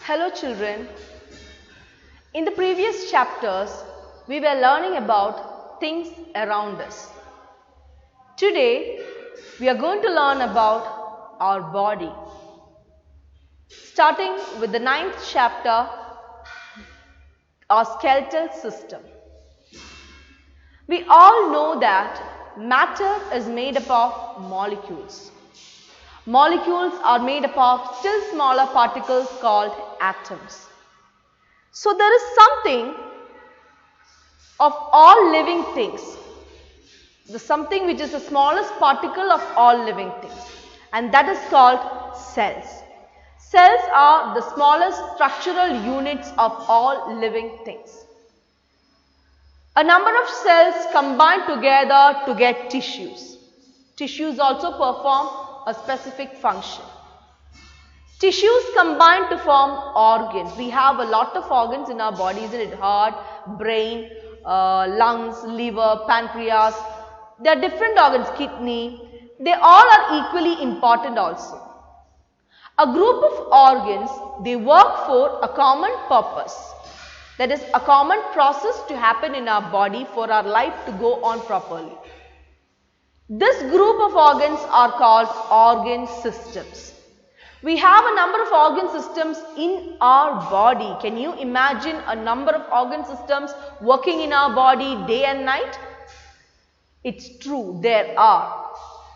Hello children. In the previous chapters, we were learning about things around us. Today, we are going to learn about our body. Starting with the 9th chapter, our skeletal system. We all know that matter is made up of molecules. Molecules are made up of still smaller particles called atoms. So there is something of all living things, something which is the smallest particle of all living things, and that is called cells. Cells are the smallest structural units of all living things. A number of cells combine together to get tissues. Tissues also perform a specific function. Tissues combine to form organs. We have a lot of organs in our body, isn't it? Heart, brain, lungs, liver, pancreas. There are different organs, kidney. They all are equally important also. A group of organs, they work for a common purpose. That is a common process to happen in our body for our life to go on properly. This group of organs are called organ systems. We have a number of organ systems in our body. Can you imagine a number of organ systems working in our body day and night? It's true, there are.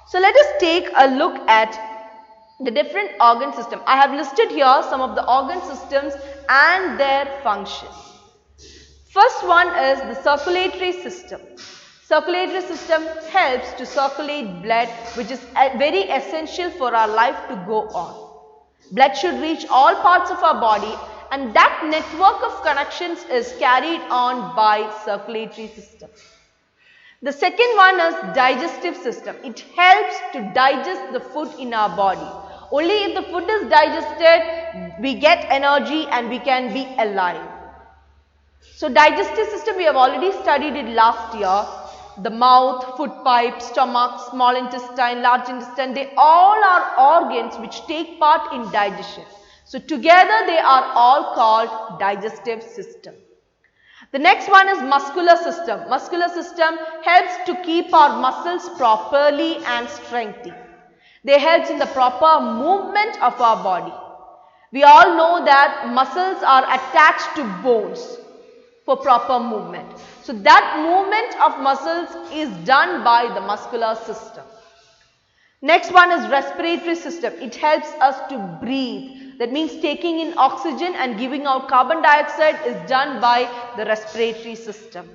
So let us take a look at the different organ systems. I have listed here some of the organ systems and their functions. First one is the circulatory system. Circulatory system helps to circulate blood, which is very essential for our life to go on. Blood should reach all parts of our body, and that network of connections is carried on by circulatory system. The second one is digestive system. It helps to digest the food in our body. Only if the food is digested, we get energy and we can be alive. So digestive system, we have already studied it last year. The mouth, food pipe, stomach, small intestine, large intestine, they all are organs which take part in digestion. So together they are all called digestive system. The next one is muscular system. Muscular system helps to keep our muscles properly and strengthy. They help in the proper movement of our body. We all know that muscles are attached to bones for proper movement. So that movement of muscles is done by the muscular system. Next one is respiratory system. It helps us to breathe. That means taking in oxygen and giving out carbon dioxide is done by the respiratory system.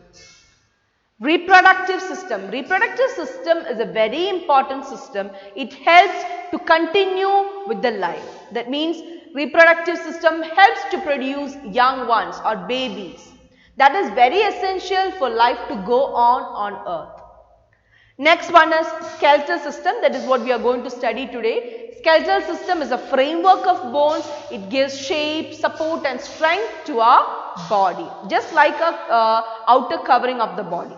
Reproductive system. Reproductive system is a very important system. It helps to continue with the life. That means reproductive system helps to produce young ones or babies. That is very essential for life to go on earth. Next one is skeletal system. That is what we are going to study today. Skeletal system is a framework of bones. It gives shape, support and strength to our body, just like a outer covering of the body.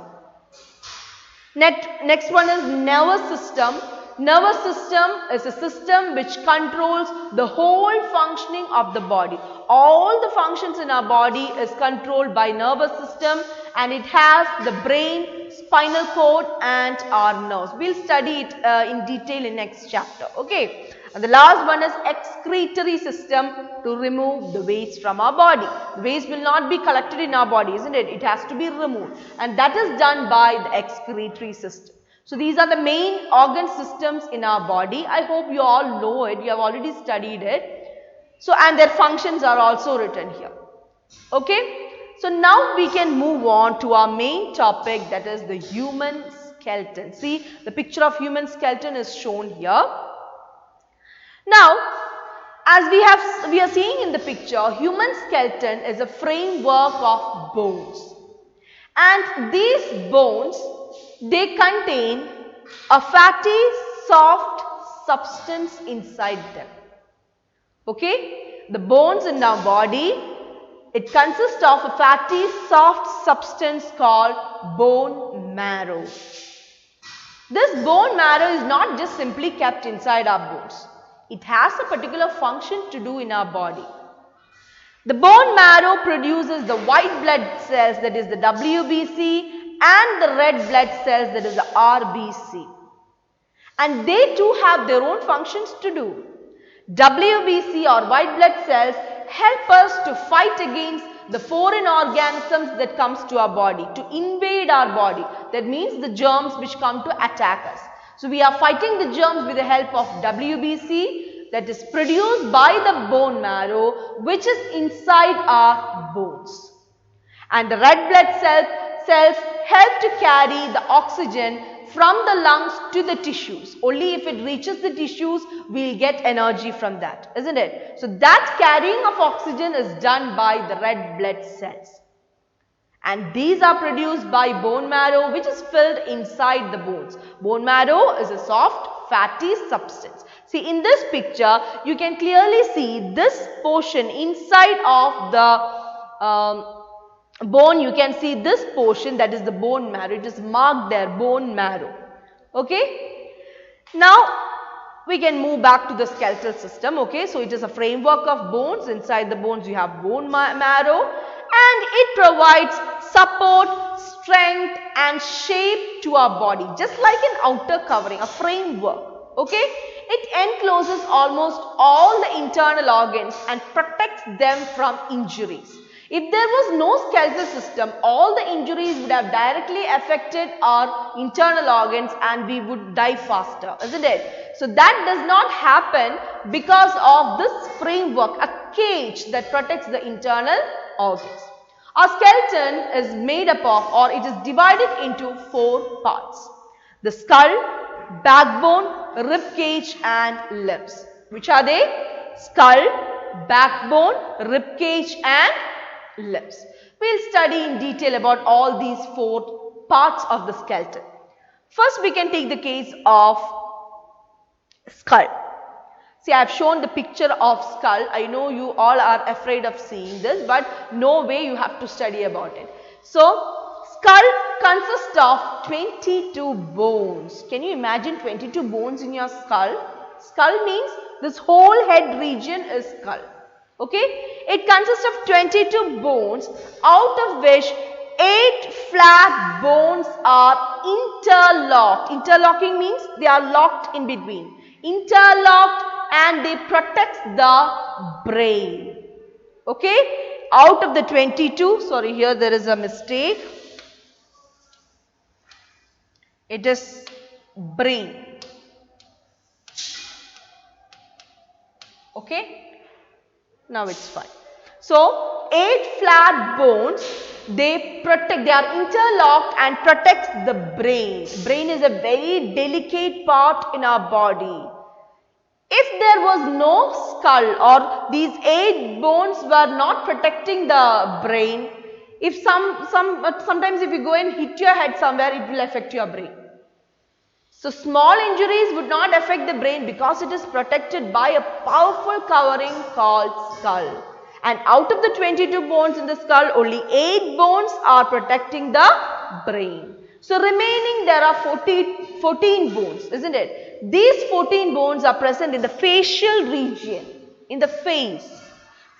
Next one is nervous system. Nervous system is a system which controls the whole functioning of the body. All the functions in our body is controlled by nervous system, and it has the brain, spinal cord and our nerves. We'll study it in detail in next chapter. Okay. And the last one is excretory system, to remove the waste from our body. The waste will not be collected in our body, isn't it? It has to be removed, and that is done by the excretory system. So these are the main organ systems in our body. I hope you all know it. You have already studied it. So, and their functions are also written here. Okay. So now we can move on to our main topic, that is the human skeleton. See, the picture of human skeleton is shown here. Now, as we are seeing in the picture, human skeleton is a framework of bones. And these bones, they contain a fatty, soft substance inside them. Okay? The bones in our body, it consists of a fatty, soft substance called bone marrow. This bone marrow is not just simply kept inside our bones. It has a particular function to do in our body. The bone marrow produces the white blood cells, that is the WBC, and the red blood cells, that is the RBC. And they too have their own functions to do. WBC or white blood cells help us to fight against the foreign organisms that comes to our body, to invade our body. That means the germs which come to attack us. So we are fighting the germs with the help of WBC, that is produced by the bone marrow, which is inside our bones. And the red blood cells help to carry the oxygen from the lungs to the tissues. Only if it reaches the tissues, we will get energy from that, isn't it? So that carrying of oxygen is done by the red blood cells. And these are produced by bone marrow, which is filled inside the bones. Bone marrow is a soft, fatty substance. See, in this picture, you can clearly see this portion inside of the bone. You can see this portion, that is the bone marrow. It is marked there, bone marrow. Okay. Now, we can move back to the skeletal system. Okay. So, it is a framework of bones. Inside the bones, you have bone marrow. And it provides support, strength and shape to our body. Just like an outer covering, a framework. Okay. It encloses almost all the internal organs and protects them from injuries. If there was no skeletal system, all the injuries would have directly affected our internal organs and we would die faster, isn't it? So that does not happen because of this framework, a cage that protects the internal organs. Our skeleton is made up of, or it is divided into 4 parts. The skull, backbone, ribcage and limbs. Which are they? Skull, backbone, ribcage and limbs. We will study in detail about all these 4 parts of the skeleton. First, we can take the case of skull. See, I have shown the picture of skull. I know you all are afraid of seeing this, but no way, you have to study about it. So, skull consists of 22 bones. Can you imagine 22 bones in your skull? Skull means this whole head region is skull. Okay, it consists of 22 bones, out of which 8 flat bones are interlocked. Interlocking means they are locked in between. Interlocked, and they protect the brain. Okay, out of the 22, sorry, here there is a mistake. It is brain. Okay. Now it's fine. So, 8 flat bones, they are interlocked and protects the brain. Brain is a very delicate part in our body. If there was no skull or these 8 bones were not protecting the brain, if sometimes if you go and hit your head somewhere, it will affect your brain. So, small injuries would not affect the brain because it is protected by a powerful covering called skull. And out of the 22 bones in the skull, only 8 bones are protecting the brain. So, remaining there are 14 bones, isn't it? These 14 bones are present in the facial region, in the face.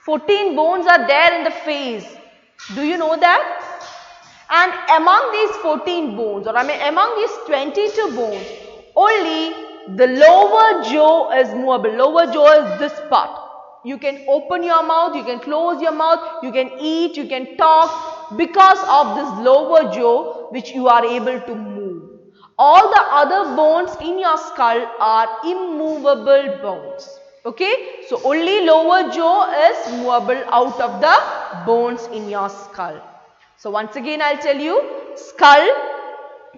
14 bones are there in the face. Do you know that? And among these 14 bones, or among these 22 bones, only the lower jaw is movable. Lower jaw is this part. You can open your mouth, you can close your mouth, you can eat, you can talk because of this lower jaw which you are able to move. All the other bones in your skull are immovable bones. Okay, so only lower jaw is movable out of the bones in your skull. So once again I will tell you, skull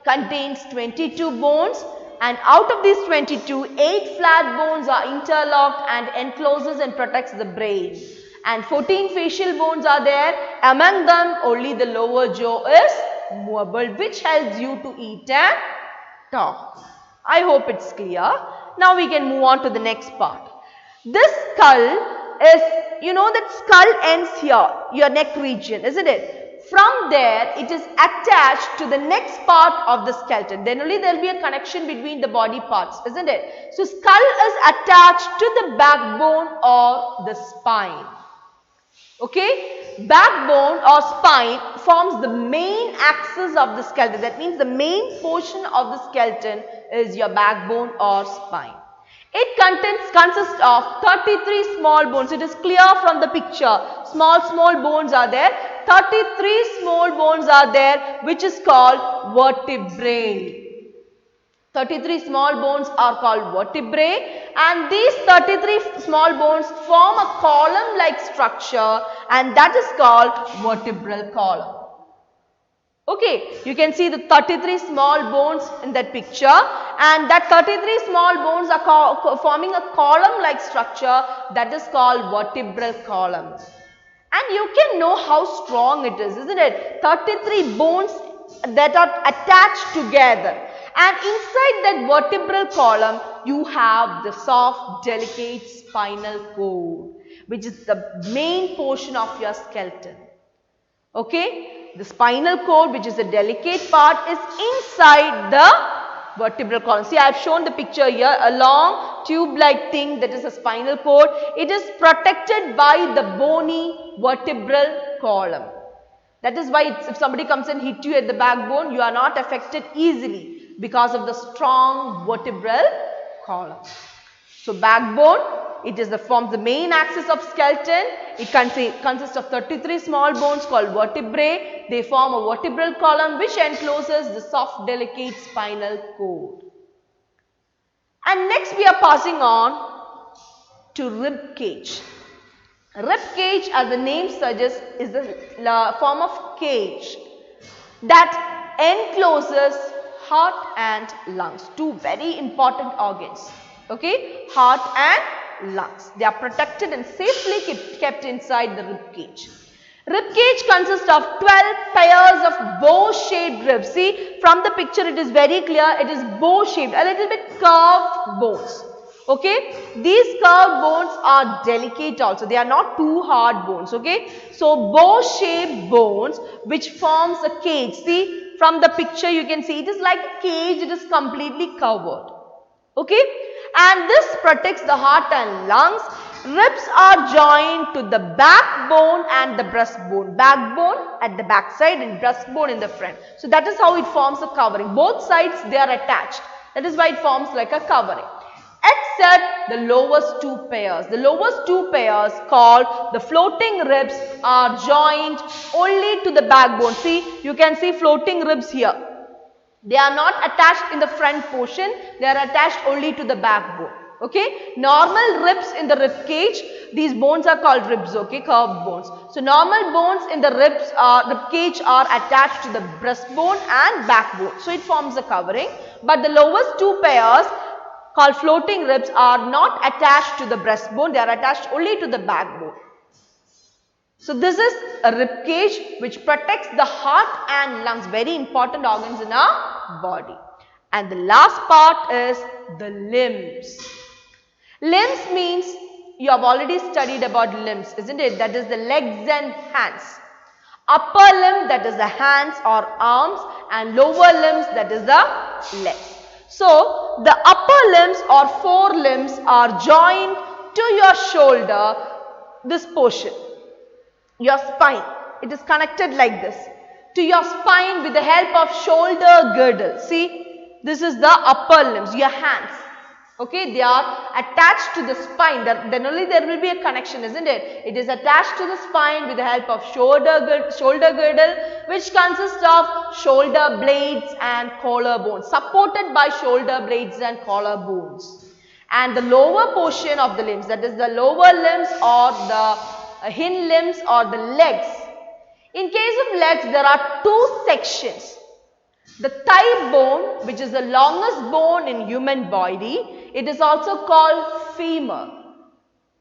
contains 22 bones and out of these 22, 8 flat bones are interlocked and encloses and protects the brain. And 14 facial bones are there. Among them, only the lower jaw is movable, which helps you to eat and talk. I hope it's clear. Now we can move on to the next part. This skull is, you know that skull ends here, your neck region, isn't it? From there, it is attached to the next part of the skeleton. Then only there will be a connection between the body parts, isn't it? So, skull is attached to the backbone or the spine. Okay, backbone or spine forms the main axis of the skeleton. That means the main portion of the skeleton is your backbone or spine. It consists of 33 small bones. It is clear from the picture. Small bones are there. 33 small bones are there, which is called vertebrae. 33 small bones are called vertebrae, and these 33 small bones form a column-like structure, and that is called vertebral column. Okay, you can see the 33 small bones in that picture, and that 33 small bones are forming a column-like structure that is called vertebral column. And you can know how strong it is, isn't it? 33 bones that are attached together. And inside that vertebral column, you have the soft, delicate spinal cord, which is the main portion of your skeleton. Okay, the spinal cord, which is the delicate part, is inside the vertebral column. See, I have shown the picture here, a long tube-like thing that is a spinal cord. It is protected by the bony vertebral column. That is why if somebody comes and hit you at the backbone, you are not affected easily, because of the strong vertebral column. So backbone, forms the main axis of skeleton. It consists of 33 small bones called vertebrae. They form a vertebral column which encloses the soft, delicate spinal cord. And next we are passing on to rib cage. Rib cage, as the name suggests, is the form of cage that encloses heart and lungs, two very important organs. Okay, heart and lungs. They are protected and safely kept inside the rib cage. Rib cage consists of 12 pairs of bow-shaped ribs. See, from the picture it is very clear, it is bow-shaped, a little bit curved bones. Okay, these curved bones are delicate also. They are not too hard bones. Okay, so bow-shaped bones which forms a cage. See, from the picture you can see it is like a cage, it is completely covered. Okay, and this protects the heart and lungs. Ribs are joined to the backbone and the breastbone. Backbone at the back side and breastbone in the front. So that is how it forms a covering. Both sides they are attached. That is why it forms like a covering. Except the lowest two pairs. The lowest two pairs, called the floating ribs, are joined only to the backbone. See, you can see floating ribs here. They are not attached in the front portion. They are attached only to the backbone. Okay, normal ribs in the rib cage, these bones are called ribs. Okay, curved bones. So normal bones in the rib cage are attached to the breastbone and backbone. So it forms a covering. But the lowest two pairs, called floating ribs, are not attached to the breastbone. They are attached only to the backbone. So this is a rib cage which protects the heart and lungs, very important organs in our body. And the last part is the limbs. Limbs means you have already studied about limbs, isn't it? That is the legs and hands. Upper limb, that is the hands or arms, and lower limbs, that is the legs. So, the upper limbs or forelimbs are joined to your shoulder, this portion, your spine. It is connected like this to your spine with the help of shoulder girdle. See, this is the upper limbs, your hands. Okay, they are attached to the spine. Then only there will be a connection, isn't it? It is attached to the spine with the help of shoulder girdle, which consists of shoulder blades and collar bones, supported by shoulder blades and collar bones. And the lower portion of the limbs, that is the lower limbs or the hind limbs or the legs. In case of legs, there are two sections. The thigh bone, which is the longest bone in human body, it is also called femur.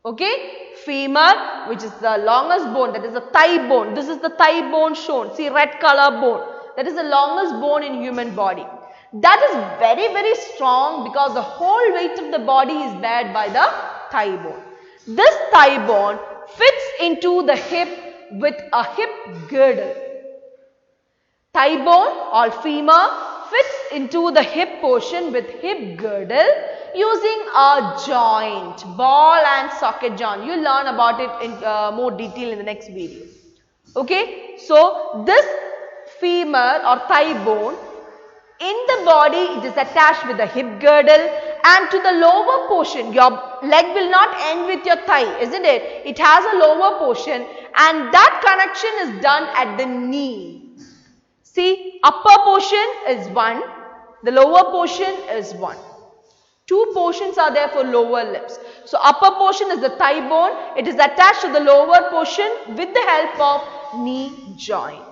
Okay, femur, which is the longest bone, that is the thigh bone. This is the thigh bone shown. See, red color bone. That is the longest bone in human body. That is very, very strong because the whole weight of the body is bared by the thigh bone. This thigh bone fits into the hip with a hip girdle. Thigh bone or femur fits into the hip portion with hip girdle. using a joint, ball and socket joint. You will learn about it in more detail in the next video. Okay, so this femur or thigh bone, in the body it is attached with the hip girdle, and to the lower portion, your leg will not end with your thigh, isn't it? It has a lower portion, and that connection is done at the knee. See, upper portion is one, the lower portion is one. Two portions are there for lower limbs. So, upper portion is the thigh bone. It is attached to the lower portion with the help of knee joint.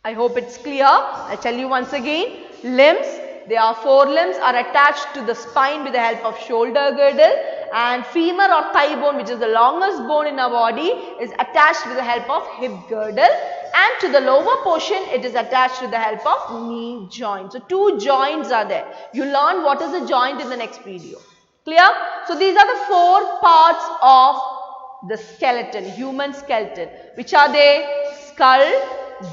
I hope it's clear. I tell you once again, limbs, there are four limbs are attached to the spine with the help of shoulder girdle, and femur or thigh bone, which is the longest bone in our body, is attached with the help of hip girdle, and to the lower portion it is attached with the help of knee joint. So, two joints are there. You learn what is a joint in the next video. Clear? So, these are the four parts of the skeleton, human skeleton. Which are they? Skull,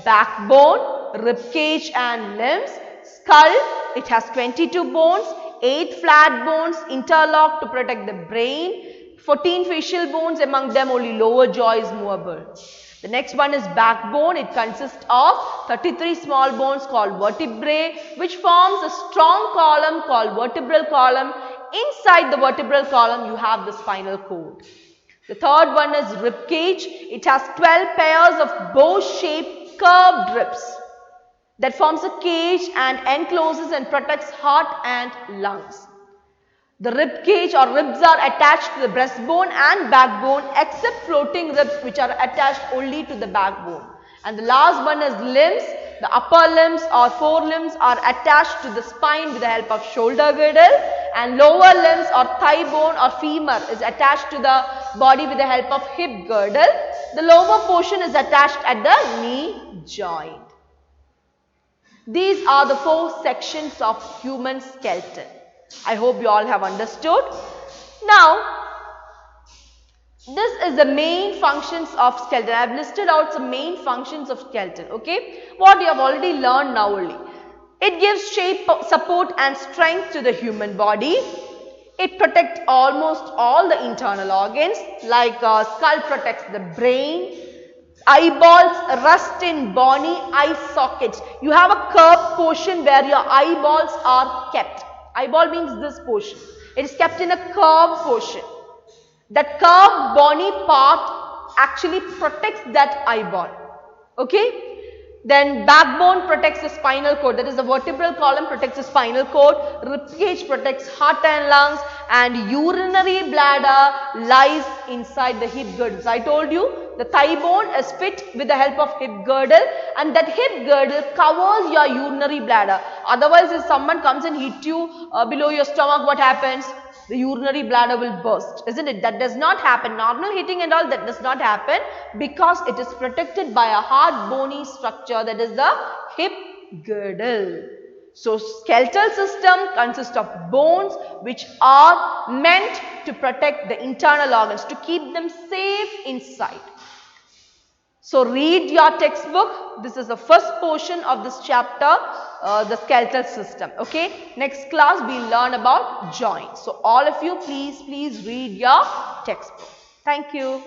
backbone, ribcage and limbs. Skull, it has 22 bones, 8 flat bones interlocked to protect the brain, 14 facial bones, among them only lower jaw is movable. The next one is backbone. It consists of 33 small bones called vertebrae, which forms a strong column called vertebral column. Inside the vertebral column you have the spinal cord. The third one is ribcage. It has 12 pairs of bow-shaped curved ribs that forms a cage and encloses and protects heart and lungs. The rib cage or ribs are attached to the breastbone and backbone, except floating ribs which are attached only to the backbone. And the last one is limbs. The upper limbs or forelimbs are attached to the spine with the help of shoulder girdle, and lower limbs or thigh bone or femur is attached to the body with the help of hip girdle. The lower portion is attached at the knee joint. These are the four sections of human skeleton. I hope you all have understood. Now, this is the main functions of skeleton. I have listed out some main functions of skeleton. Okay, what you have already learned now only. It gives shape, support and strength to the human body. It protects almost all the internal organs, like skull protects the brain. Eyeballs rest in bony eye sockets. You have a curved portion where your eyeballs are kept. Eyeball means this portion. It is kept in a curved portion. That curved bony part actually protects that eyeball. Okay. Then backbone protects the spinal cord. That is, the vertebral column protects the spinal cord. Ribcage protects heart and lungs, and urinary bladder lies inside the hip girdle. So I told you the thigh bone is fit with the help of hip girdle, and that hip girdle covers your urinary bladder. Otherwise, if someone comes and hit you below your stomach, what happens? The urinary bladder will burst, isn't it? That does not happen. Normal hitting and all, that does not happen, because it is protected by a hard bony structure, that is the hip girdle. So, skeletal system consists of bones which are meant to protect the internal organs, to keep them safe inside. So, read your textbook. This is the first portion of this chapter, the skeletal system. Okay. Next class we will learn about joints. So, all of you please read your textbook. Thank you.